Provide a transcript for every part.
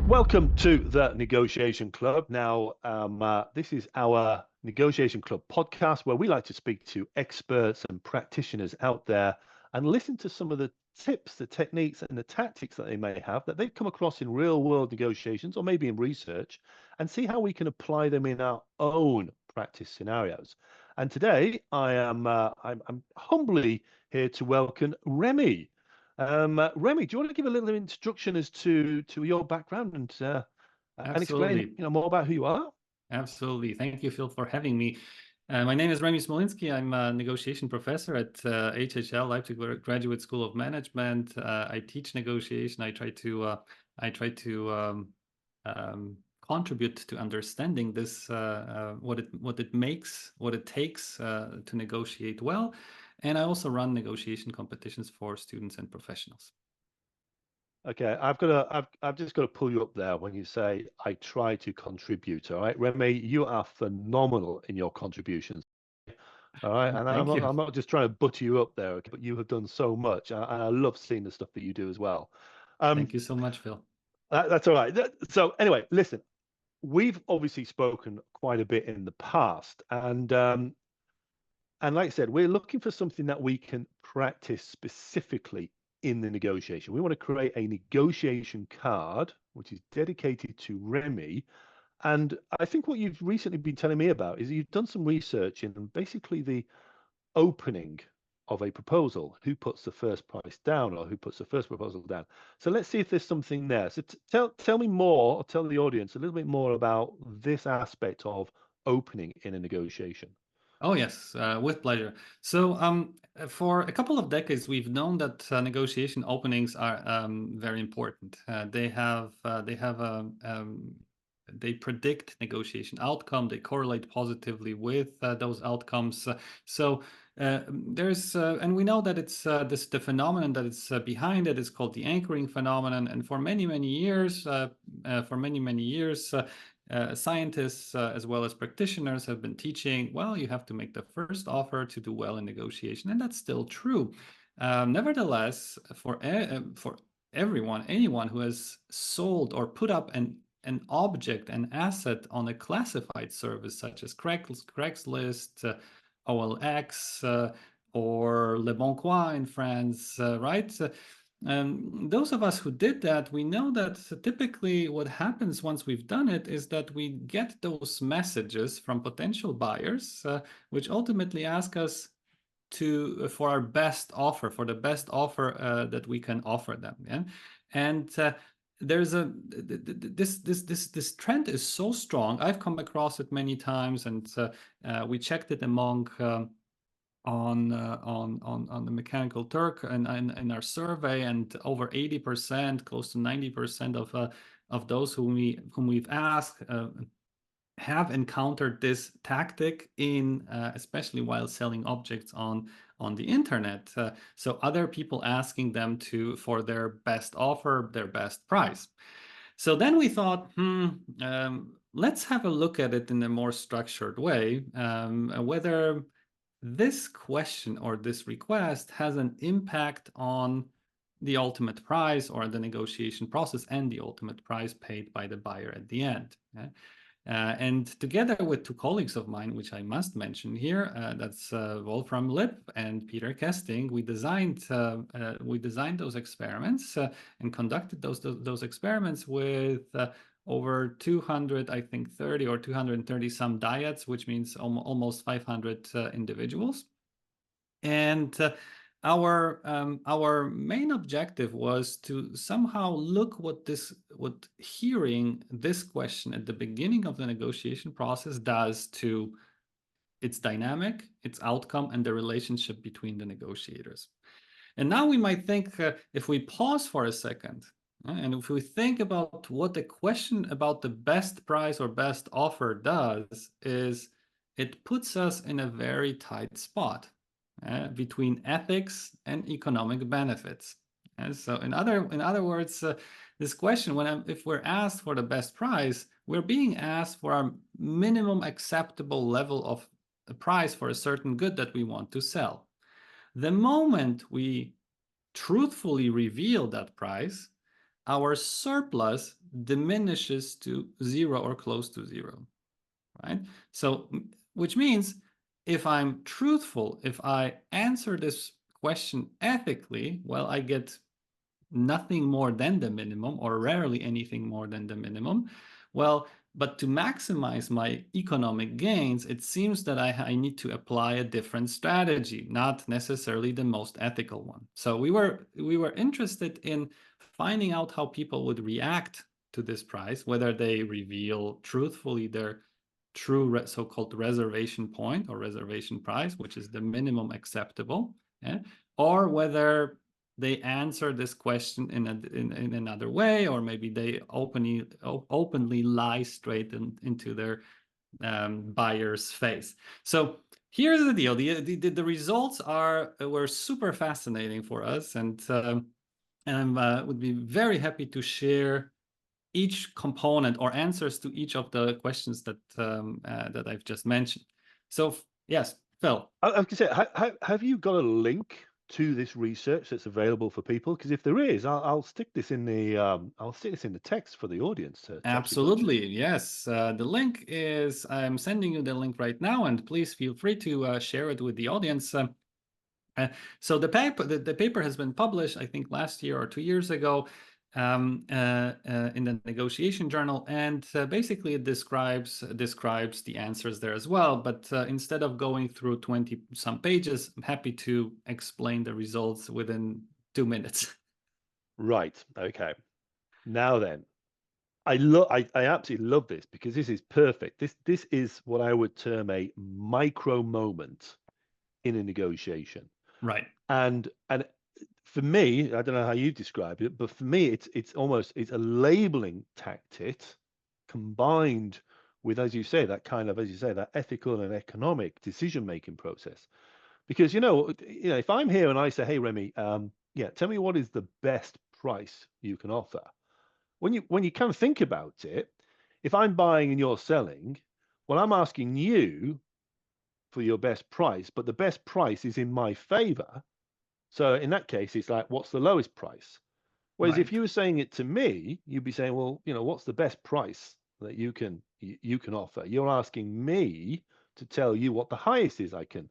Welcome to the Negotiation Club. Now, this is our Negotiation Club podcast where we like to speak to experts and practitioners out there and listen to some of the tips, the techniques, and the tactics that they may have that they've come across in real world negotiations or maybe in research, and see how we can apply them in our own practice scenarios. And today, I'm humbly here to welcome Remi. Remi, do you want to give a little introduction as to your background and explain, Absolutely. more about who you are? Absolutely. Thank you, Phil, for having me. My name is Remi Smolinski. I'm a negotiation professor at HHL, Leipzig Graduate School of Management. I teach negotiation. I try to contribute to understanding this, what it takes to negotiate well. And I also run negotiation competitions for students and professionals. Okay, I've just got to pull you up there when you say I try to contribute. All right, Remi, you are phenomenal in your contributions. All right, and I'm Thank not, you. I'm not just trying to butter you up there, okay, but you have done so much, and I love seeing the stuff that you do as well. Um, Thank you so much, Phil. that's all right. So anyway, listen, we've obviously spoken quite a bit in the past, and like I said, we're looking for something that we can practice specifically in the negotiation. We want to create a negotiation card, which is dedicated to Remi. And I think what you've recently been telling me about is you've done some research in basically the opening of a proposal, who puts the first price down or who puts the first proposal down. So let's see if there's something there. So tell me more, or tell the audience a little bit more about this aspect of opening in a negotiation. Oh, yes, with pleasure. So, for a couple of decades, we've known that negotiation openings are very important. They predict negotiation outcome. They correlate positively with those outcomes. And we know that the phenomenon that it's behind it is called the anchoring phenomenon. And for many years, scientists as well as practitioners have been teaching, well, you have to make the first offer to do well in negotiation, and that's still true. Nevertheless, for anyone who has sold or put up an object, an asset on a classified service such as Craigslist, OLX, or Le Bon Coin in France, right? Those of us who did that, we know that typically what happens once we've done it is that we get those messages from potential buyers, which ultimately ask us for our best offer, for the best offer that we can offer them. Yeah? And there's a this trend is so strong. I've come across it many times, and we checked it among on the Mechanical Turk and in our survey, and over 80%, close to 90% of those whom we've asked have encountered this tactic in especially while selling objects on the internet. So other people asking them for their best offer, their best price. So then we thought, let's have a look at it in a more structured way, whether this question or this request has an impact on the ultimate price or the negotiation process and the ultimate price paid by the buyer at the end. And together with two colleagues of mine, which I must mention here, that's Wolfram Lipp and Peter Kesting, we designed those experiments and conducted those experiments with over 200, I think 30 or 230 some dyads, which means almost 500 individuals. And our main objective was to somehow look what hearing this question at the beginning of the negotiation process does to its dynamic, its outcome, and the relationship between the negotiators. And now we might think, if we pause for a second, and if we think about what the question about the best price or best offer does, is it puts us in a very tight spot between ethics and economic benefits. And so in other words, this question, if we're asked for the best price, we're being asked for our minimum acceptable level of a price for a certain good that we want to sell. The moment we truthfully reveal that price, our surplus diminishes to zero or close to zero, right? So, which means if I'm truthful, if I answer this question ethically, well, I get nothing more than the minimum, or rarely anything more than the minimum. Well, but to maximize my economic gains, it seems that I need to apply a different strategy, not necessarily the most ethical one. So we were interested in finding out how people would react to this price, whether they reveal truthfully their true so-called reservation point or reservation price, which is the minimum acceptable, yeah? Or whether they answer this question in another way, or maybe they openly lie straight into their buyer's face. So here's the deal: the results were super fascinating for us, and I would be very happy to share each component or answers to each of the questions that that I've just mentioned. So yes, Phil. I was going to say, have you got a link to this research that's available for people? Because if there is, I'll stick this in the text for the audience to actually watch it. Absolutely, yes. The link is, I'm sending you the link right now, and please feel free to share it with the audience. So the paper has been published, I think, last year or 2 years ago, in the negotiation journal, and basically it describes the answers there as well. But instead of going through 20 some pages, I'm happy to explain the results within 2 minutes. Right. Okay. Now then, I absolutely love this because this is perfect. This is what I would term a micro moment in a negotiation. Right, And for me, I don't know how you describe it, but for me, it's a labeling tactic combined with, as you say, that ethical and economic decision-making process. Because if I'm here and I say, "Hey, Remi, yeah, tell me what is the best price you can offer." When you kind of think about it, if I'm buying and you're selling, well, I'm asking you for your best price, but the best price is in my favor. So in that case, it's like, what's the lowest price? Whereas if right, you were saying it to me, you'd be saying, well, what's the best price that you can offer? You're asking me to tell you what the highest is I can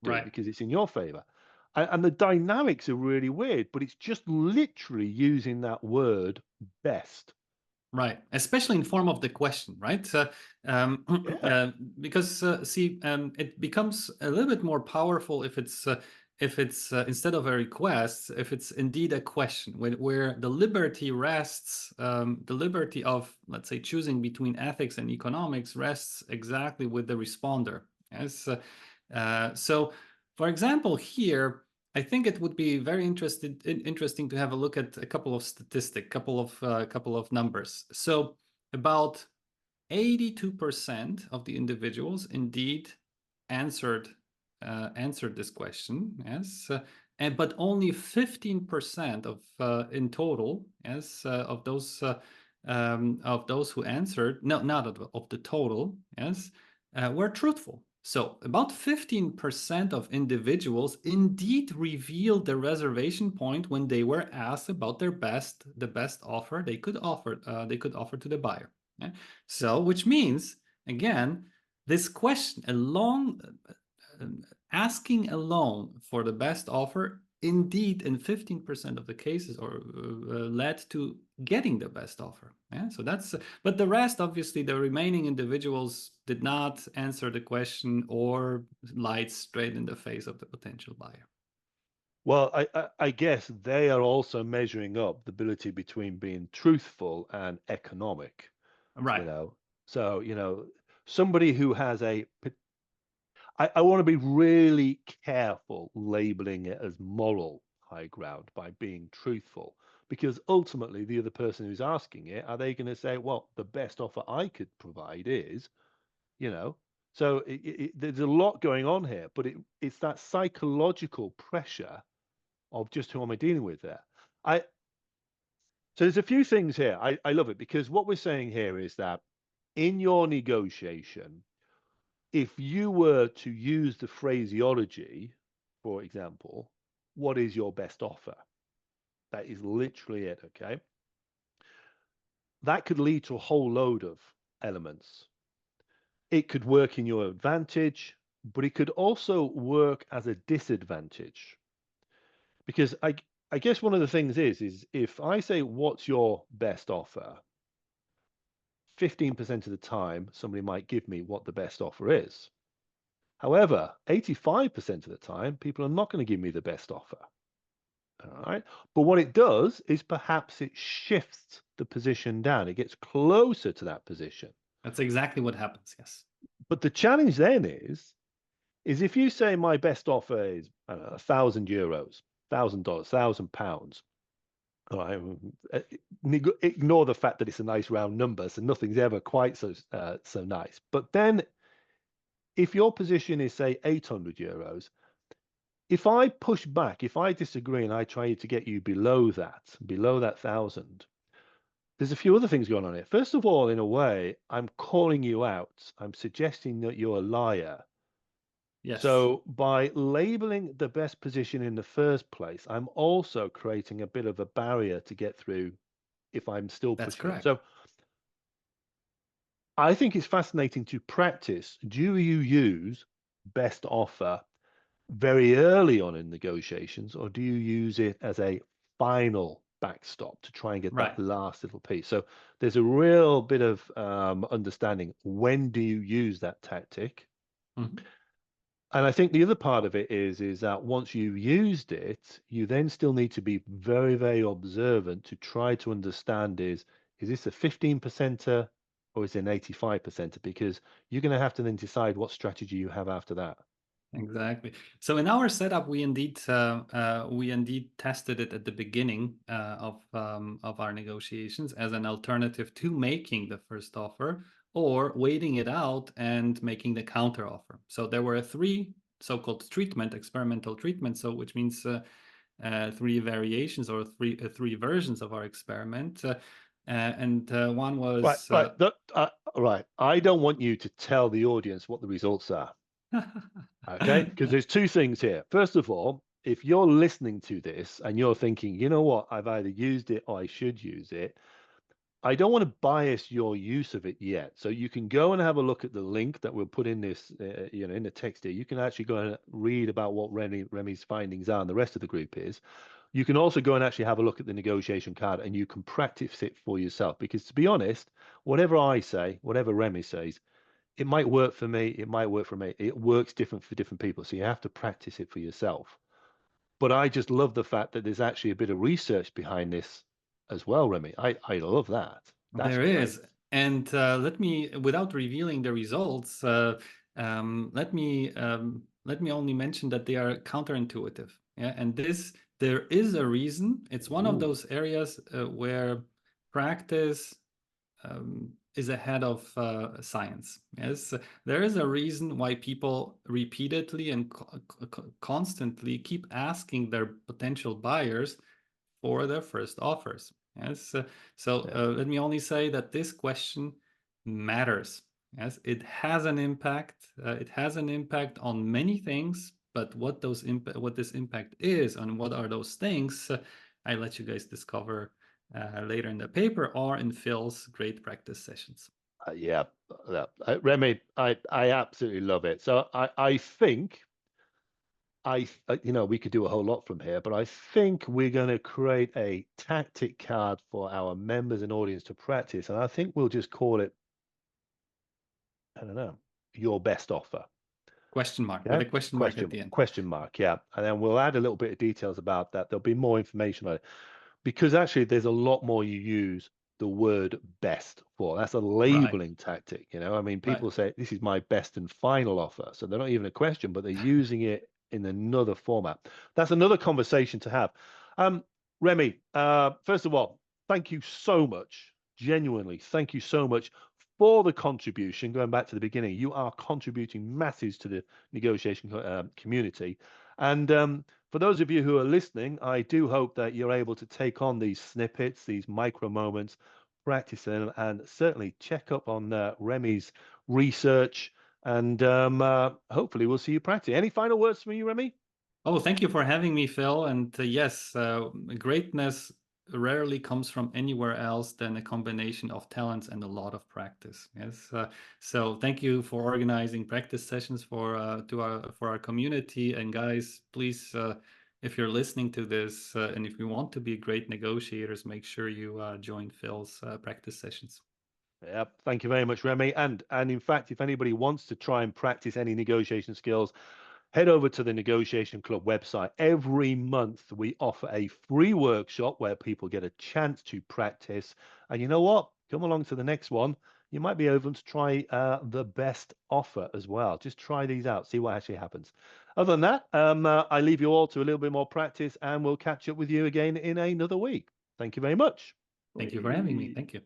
do right. because it's in your favor. And the dynamics are really weird, but it's just literally using that word best. Right, especially in form of the question, right? Um, Yeah. because see, it becomes a little bit more powerful if it's instead of a request, if it's indeed a question, where the liberty rests, the liberty of, let's say, choosing between ethics and economics rests exactly with the responder. Yes. So, for example, here. I think it would be very interesting to have a look at a couple of statistics, couple of numbers. So about 82% of the individuals indeed answered answered this question, yes, and but only 15% in total, yes, of those who answered, no, not of the total, yes, were truthful. So about 15% of individuals indeed revealed their reservation point when they were asked about the best offer they could offer to the buyer. Yeah? So, which means again, this question alone, asking alone for the best offer, indeed, in 15% of the cases, or led to getting the best offer. Yeah, so that's. But the rest, obviously, the remaining individuals did not answer the question or lied straight in the face of the potential buyer. Well, I guess they are also measuring up the ability between being truthful and economic, you Right, know. So, somebody who has I want to be really careful labeling it as moral high ground by being truthful, because ultimately the other person who's asking it, are they going to say, well, the best offer I could provide is, you know? So there's a lot going on here, but it's that psychological pressure of just who am I dealing with there. I So there's a few things here. I love it because what we're saying here is that in your negotiation, if you were to use the phraseology, for example, what is your best offer? That is literally it, okay? that could lead to a whole load of elements. It could work in your advantage, but it could also work as a disadvantage. Because I guess one of the things is if I say, what's your best offer? 15% of the time, somebody might give me what the best offer is. However, 85% of the time, people are not going to give me the best offer. All right. But what it does is perhaps it shifts the position down. It gets closer to that position. That's exactly what happens. Yes. But the challenge then is if you say my best offer is, I don't know, €1,000, $1,000, £1,000. All right. Ignore the fact that it's a nice round number, so nothing's ever quite so nice. But then, if your position is say €800, if I push back, if I disagree, and I try to get you below that 1,000, there's a few other things going on here. First of all, in a way, I'm calling you out. I'm suggesting that you're a liar. Yes. So by labeling the best position in the first place, I'm also creating a bit of a barrier to get through if I'm still That's pushing it. correct. So I think it's fascinating to practice. Do you use best offer very early on in negotiations, or do you use it as a final backstop to try and get Right. that last little piece? So there's a real bit of understanding, when do you use that tactic? Mhm. And I think the other part of it is that once you've used it, you then still need to be very, very observant to try to understand, is this a 15%er or is it an 85%er? Because you're going to have to then decide what strategy you have after that. Exactly. So in our setup, we indeed tested it at the beginning of our negotiations as an alternative to making the first offer or waiting it out and making the counter offer. So there were three so-called experimental treatments. So which means three variations or three versions of our experiment. And one was Right. I don't want you to tell the audience what the results are. Okay, because there's two things here. First of all, if you're listening to this and you're thinking, you know what, I've either used it or I should use it, I don't want to bias your use of it yet. So you can go and have a look at the link that we'll put in this, in the text here. You can actually go and read about what Remi's findings are and the rest of the group is. You can also go and actually have a look at the negotiation card and you can practice it for yourself. Because to be honest, whatever I say, whatever Remi says, it might work for me. It might work for me. It works different for different people. So you have to practice it for yourself. But I just love the fact that there's actually a bit of research behind this as well, Remi. I love that. That's there great. is. And let me, without revealing the results, let me only mention that they are counterintuitive. Yeah, and there is a reason. It's one of Ooh. those areas where practice is ahead of science. Yes, there is a reason why people repeatedly and constantly keep asking their potential buyers for their first offers. Yes, let me only say that this question matters. Yes, it has an impact. It has an impact on many things, but what this impact is, and what are those things, I let you guys discover later in the paper or in Phil's great practice sessions. Yeah, Remi, I absolutely love it. So I think we could do a whole lot from here, but I think we're going to create a tactic card for our members and audience to practice, and I think we'll just call it, I don't know, your best offer. Question mark, Yeah, with a question mark at the end. question mark. Yeah, and then we'll add a little bit of details about that. There'll be more information on it. Because actually there's a lot more you use the word best for. That's a Right, labeling tactic. I mean, right. people say this is my best and final offer. So they're not even a question, but they're using it in another format. That's another conversation to have. Remi, first of all, thank you so much. Genuinely, thank you so much for the contribution. Going back to the beginning, you are contributing masses to the negotiation community. And for those of you who are listening, I do hope that you're able to take on these snippets, these micro moments, practice them, and certainly check up on Remi's research. And hopefully we'll see you practice. Any final words from you, Remi? Oh, thank you for having me, Phil. And yes, greatness rarely comes from anywhere else than a combination of talents and a lot of practice. Yes. So thank you for organizing practice sessions for our community. And guys, please, if you're listening to this and if you want to be great negotiators, make sure you join Phil's practice sessions. Yep. Thank you very much, Remi. And in fact, if anybody wants to try and practice any negotiation skills, head over to the Negotiation Club website. Every month, we offer a free workshop where people get a chance to practice. And you know what? Come along to the next one. You might be able to try the best offer as well. Just try these out, see what actually happens. Other than that, I leave you all to a little bit more practice, and we'll catch up with you again in another week. Thank you very much. Thank you for having me. Thank you.